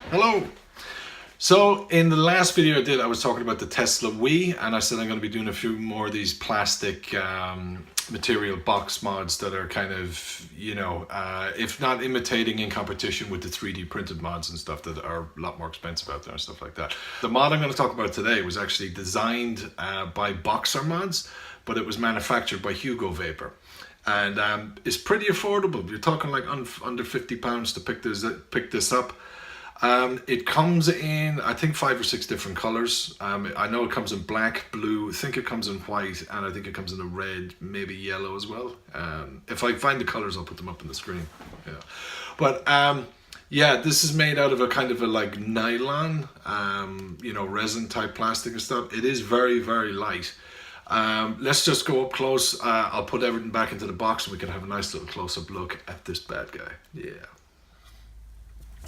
Hello! So in the last video I did, I was talking about the Tesla Wii, and I said I'm going to be doing a few more of these plastic material box mods that are kind of, if not imitating, in competition with the 3D printed mods and stuff that are a lot more expensive out there and stuff like that. The mod I'm going to talk about today was actually designed by Boxer Mods, but it was manufactured by Hugo Vapor. And it's pretty affordable. You're talking like under £50 to pick this up. It comes in, I think, 5 or 6 different colors. I know it comes in black, blue, I think it comes in white, and I think it comes in a red, maybe yellow as well. If I find the colors, I'll put them up on the screen. Yeah. But yeah, this is made out of a kind of a like nylon, resin type plastic and stuff. It is very, very light. Let's just go up close. I'll put everything back into the box and we can have a nice little close-up look at this bad guy. Yeah.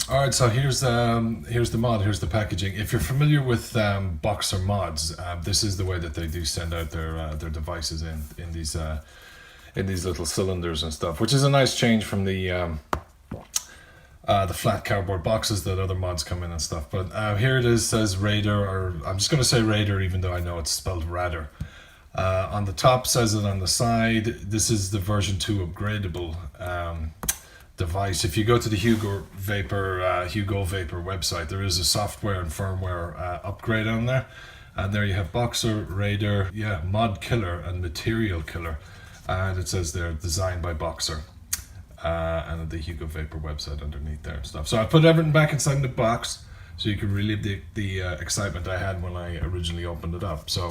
Alright, so here's the mod, here's the packaging. If you're familiar with Boxer Mods, this is the way that they do send out their devices in these little cylinders and stuff, which is a nice change from the flat cardboard boxes that other mods come in and stuff. But here it is, says Rader, or I'm just going to say Rader even though I know it's spelled Rader. On the top says it on the side. This is the version 2 upgradable device. If you go to the Hugo Vapor website, there is a software and firmware upgrade on there, and there you have Boxer, Rader, Mod Killer and Material Killer, and it says they're designed by Boxer, and the Hugo Vapor website underneath there and stuff. So I put everything back inside the box so you can relive the excitement I had when I originally opened it up. So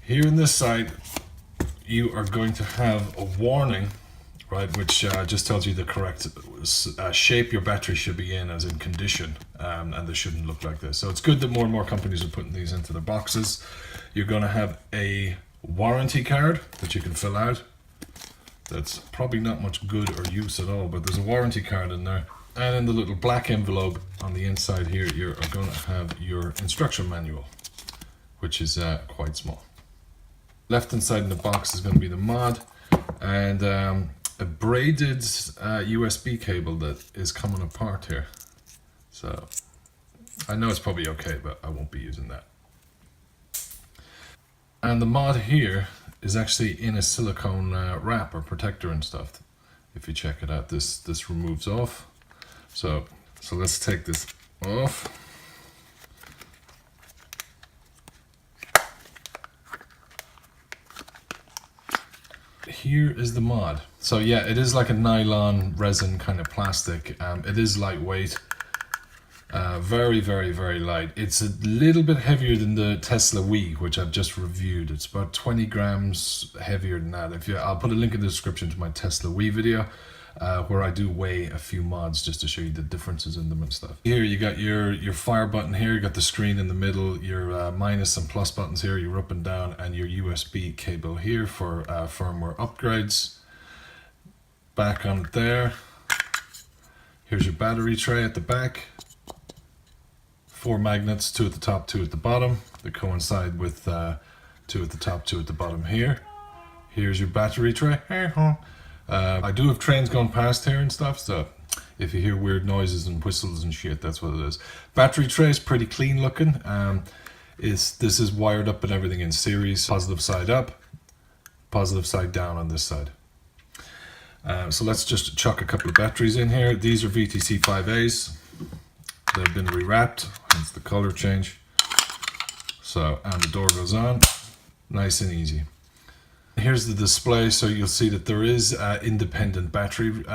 here in this side you are going to have a warning, right, which just tells you the correct shape your battery should be in, as in condition, and they shouldn't look like this. So it's good that more and more companies are putting these into their boxes. You're going to have a warranty card that you can fill out. That's probably not much good or use at all, but there's a warranty card in there. And in the little black envelope on the inside here, you're going to have your instruction manual, which is quite small. Left inside in the box is going to be the mod, and a braided USB cable that is coming apart here. So I know it's probably okay, but I won't be using that. And the mod here is actually in a silicone wrap or protector and stuff. If you check it out, this removes off. So let's take this off. Here is the mod. So yeah, it is like a nylon resin kind of plastic. It is lightweight, very, very, very light. It's a little bit heavier than the Tesla Wii, which I've just reviewed. It's about 20 grams heavier than that. I'll put a link in the description to my Tesla Wii video, where I do weigh a few mods just to show you the differences in them and stuff. Here you got your fire button here, you got the screen in the middle, your minus and plus buttons here, your up and down, and your USB cable here for firmware upgrades. Back on there, here's your battery tray at the back. 4 magnets, 2 at the top, 2 at the bottom. They coincide with 2 at the top, 2 at the bottom here. Here's your battery tray. I do have trains going past here and stuff, so if you hear weird noises and whistles and shit, that's what it is. Battery tray is pretty clean looking. This is wired up and everything in series. Positive side up, positive side down on this side. So let's just chuck a couple of batteries in here. These are VTC 5As. They've been rewrapped, hence the color change. So, and the door goes on, nice and easy. Here's the display, so you'll see that there is independent battery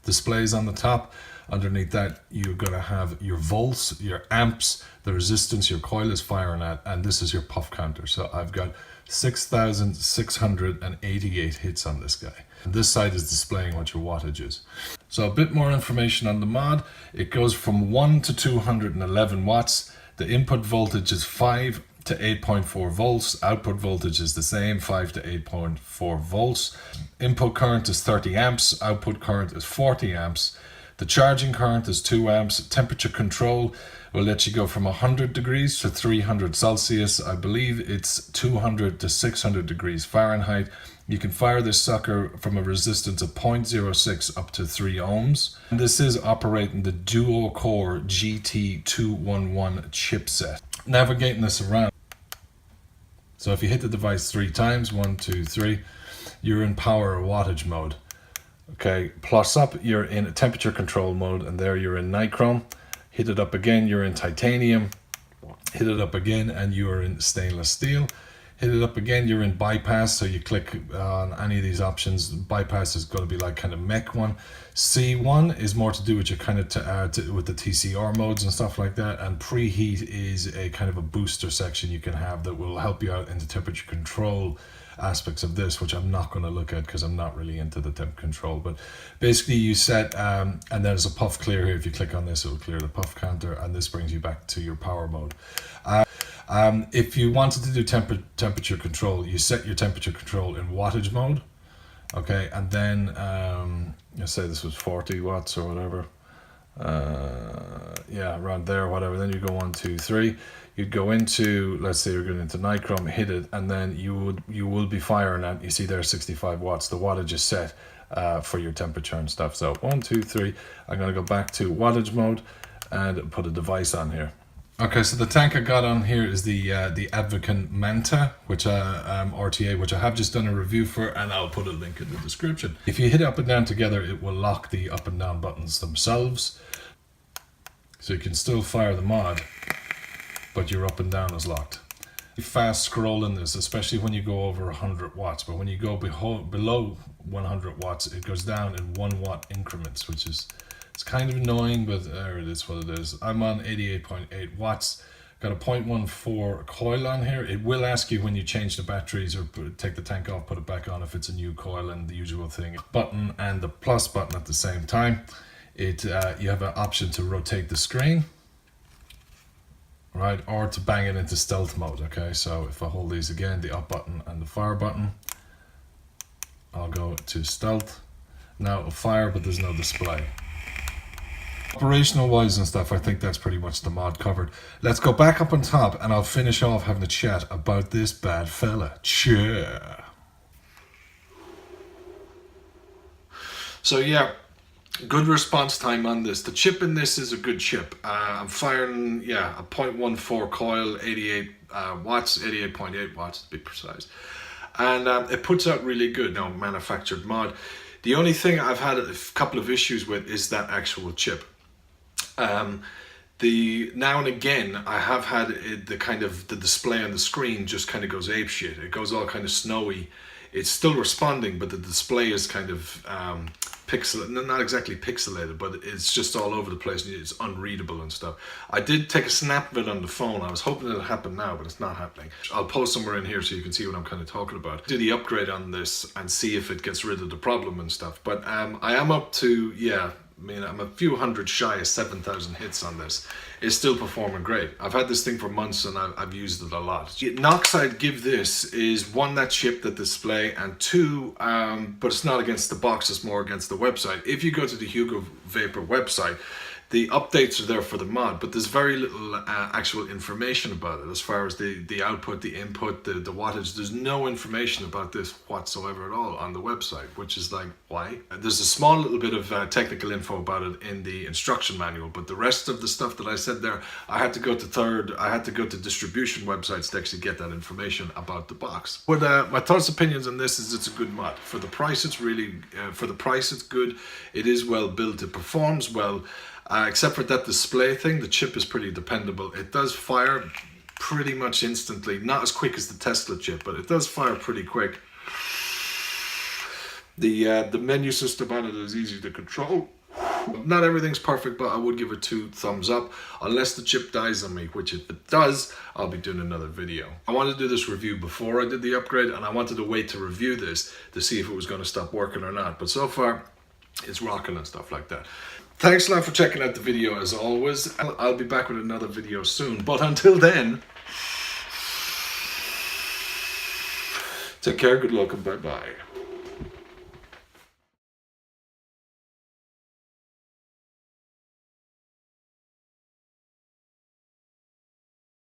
displays on the top. Underneath that, you're going to have your volts, your amps, the resistance your coil is firing at, and this is your puff counter. So I've got 6,688 hits on this guy. And this side is displaying what your wattage is. So a bit more information on the mod. It goes from 1 to 211 watts. The input voltage is 5 to 8.4 volts. Output voltage is the same, 5 to 8.4 volts. Input current is 30 amps. Output current is 40 amps. The charging current is 2 amps. Temperature control will let you go from 100 degrees to 300 Celsius. I believe it's 200 to 600 degrees Fahrenheit. You can fire this sucker from a resistance of 0.06 up to 3 ohms. And this is operating the dual core GT211 chipset. Navigating this around. So if you hit the device 3 times, 1, 2, 3, you're in power or wattage mode. Okay, plus up, you're in temperature control mode, and there you're in nichrome. Hit it up again, you're in titanium. Hit it up again, and you are in stainless steel. Hit it up again, you're in bypass, so you click on any of these options. Bypass is going to be like kind of mech one. C1 is more to do with your kind of with the TCR modes and stuff like that, and preheat is a kind of a booster section you can have that will help you out in the temperature control aspects of this, which I'm not going to look at because I'm not really into the temp control. But basically you set and there's a puff clear here. If you click on this, it will clear the puff counter, and this brings you back to your power mode. If you wanted to do temperature control, you set your temperature control in wattage mode. Okay, and then let's say this was 40 watts or whatever. Yeah, around there, whatever. Then you go 1, 2, 3. You'd go into, let's say you're going into nichrome, hit it, and then you will be firing at, you see there 65 watts. The wattage is set for your temperature and stuff. So 1, 2, 3. I'm going to go back to wattage mode and put a device on here. Okay, so the tank I got on here is the Advocate MANTA, which RTA, which I have just done a review for, and I'll put a link in the description. If you hit up and down together, it will lock the up and down buttons themselves, so you can still fire the mod, but your up and down is locked. Fast scrolling this, especially when you go over 100 watts, but when you go below 100 watts, it goes down in 1 watt increments, which is, it's kind of annoying, but there it is what it is. I'm on 88.8 watts. Got a 0.14 coil on here. It will ask you when you change the batteries or take the tank off, put it back on if it's a new coil, and the usual thing. Button and the plus button at the same time. You have an option to rotate the screen, right, or to bang it into stealth mode. Okay, so if I hold these again, the up button and the fire button, I'll go to stealth. Now it'll fire, but there's no display. Operational wise and stuff, I think that's pretty much the mod covered. Let's go back up on top and I'll finish off having a chat about this bad fella. Cheer. So yeah, good response time on this. The chip in this is a good chip. I'm firing, yeah, a 0.14 coil, 88 watts, 88.8 watts to be precise. And it puts out really good, now manufactured mod. The only thing I've had a couple of issues with is that actual chip. Now and again I have had the display on the screen just kind of goes apeshit. It goes all kind of snowy. It's still responding, but the display is kind of pixelated, not exactly pixelated, but it's just all over the place. It's unreadable and stuff. I did take a snap of it on the phone. I was hoping it'll happen now, but it's not happening. I'll post somewhere in here so you can see what I'm kind of talking about. Do the upgrade on this and see if it gets rid of the problem and stuff. But I am up to, yeah, I mean, I'm a few hundred shy of 7,000 hits on this. It's still performing great. I've had this thing for months and I've used it a lot. Knocks I'd give this is 1, that chip, that display, and 2, but it's not against the box, it's more against the website. If you go to the Hugo Vapor website, the updates are there for the mod, but there's very little actual information about it as far as the output, the input, the wattage. There's no information about this whatsoever at all on the website, which is like, why? There's a small little bit of technical info about it in the instruction manual, but the rest of the stuff that I said there, I had to go to distribution websites to actually get that information about the box. But my thoughts, opinions on this is it's a good mod. For the price, it's really, it's good. It is well built, it performs well. Except for that display thing, the chip is pretty dependable. It does fire pretty much instantly, not as quick as the Tesla chip, but it does fire pretty quick. The menu system on it is easy to control. Not everything's perfect, but I would give it 2 thumbs up, unless the chip dies on me, which if it does, I'll be doing another video. I wanted to do this review before I did the upgrade, and I wanted to wait to review this to see if it was going to stop working or not, but so far it's rocking and stuff like that. Thanks a lot for checking out the video as always. I'll be back with another video soon, but until then, take care, good luck, and bye bye.